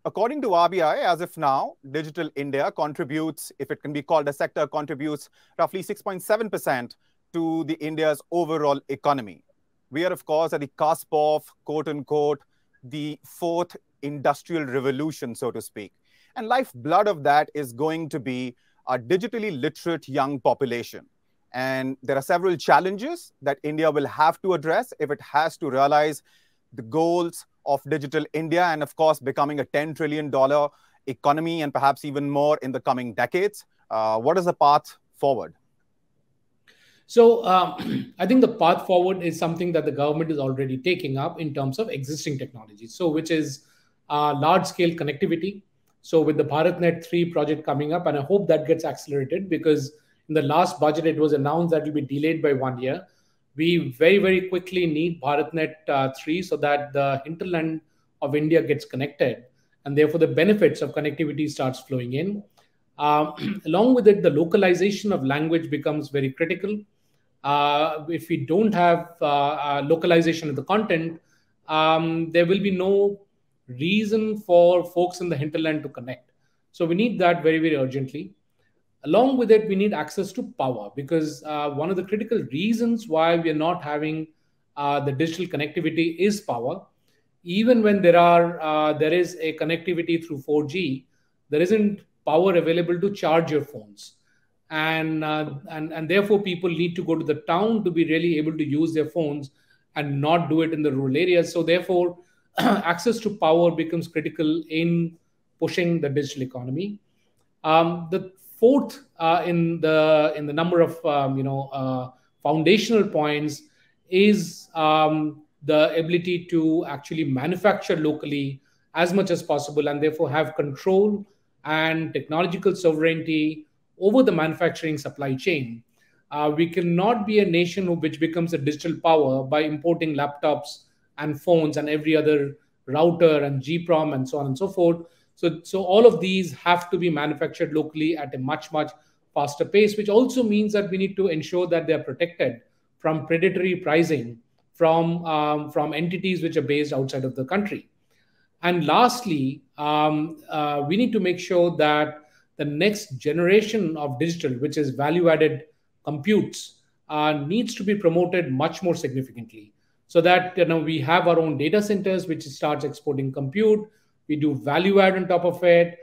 According to RBI, as of now, Digital India contributes, if it can be called a sector, contributes roughly 6.7% to the India's overall economy. We are, of course, at the cusp of, quote unquote, the fourth industrial revolution, so to speak. And lifeblood of that is going to be a digitally literate young population. And there are several challenges that India will have to address if it has to realize the goals of Digital India and, of course, becoming a $10 trillion economy and perhaps even more in the coming decades. What is the path forward? So I think the path forward is something that the government is already taking up in terms of existing technologies. So which is large-scale connectivity. So with the BharatNet 3 project coming up, and I hope that gets accelerated because in the last budget, it was announced that it will be delayed by 1 year. We very, very quickly need BharatNet 3 so that the hinterland of India gets connected. And therefore, the benefits of connectivity starts flowing in. Along with it, the localization of language becomes very critical. If we don't have localization of the content, there will be no reason for folks in the hinterland to connect. So we need that very, very urgently. Along with it, we need access to power because one of the critical reasons why we are not having the digital connectivity is power. Even when there is a connectivity through 4G, there isn't power available to charge your phones. And therefore, people need to go to the town to be really able to use their phones and not do it in the rural areas. So therefore, access to power becomes critical in pushing the digital economy. The fourth in the number of foundational points is the ability to actually manufacture locally as much as possible and therefore have control and technological sovereignty over the manufacturing supply chain. We cannot be a nation which becomes a digital power by importing laptops and phones and every other router and GPROM and so on and so forth. So all of these have to be manufactured locally at a much, much faster pace, which also means that we need to ensure that they are protected from predatory pricing from entities which are based outside of the country. And lastly, we need to make sure that the next generation of digital, which is value-added computes, needs to be promoted much more significantly so that we have our own data centers, which starts exporting compute. We do value add on top of it.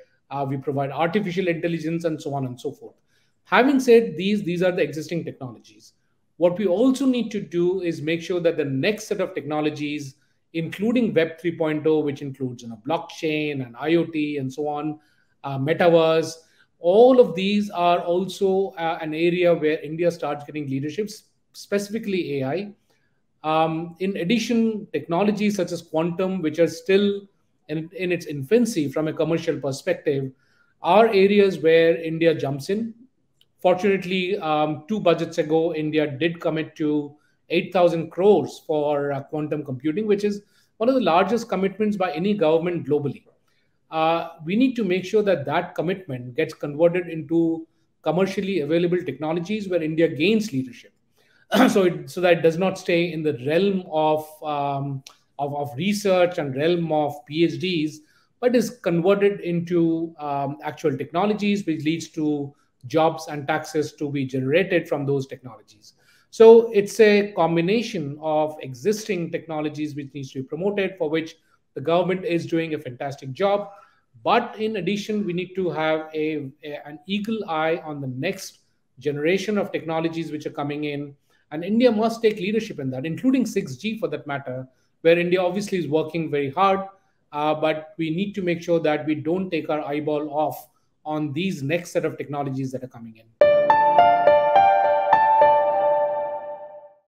We provide artificial intelligence and so on and so forth. Having said these are the existing technologies. What we also need to do is make sure that the next set of technologies, including Web 3.0, which includes blockchain and IoT and so on, metaverse, all of these are also an area where India starts getting leadership, specifically AI. In addition, technologies such as quantum, which are still in its infancy from a commercial perspective, are areas where India jumps in. Fortunately, 2 budgets ago, India did commit to 8,000 crores for quantum computing, which is one of the largest commitments by any government globally. We need to make sure that that commitment gets converted into commercially available technologies where India gains leadership. so that it does not stay in the realm of research and realm of PhDs, but is converted into actual technologies, which leads to jobs and taxes to be generated from those technologies. So it's a combination of existing technologies which needs to be promoted, for which the government is doing a fantastic job. But in addition, we need to have an eagle eye on the next generation of technologies which are coming in. And India must take leadership in that, including 6G for that matter, where India obviously is working very hard. But we need to make sure that we don't take our eyeball off on these next set of technologies that are coming in.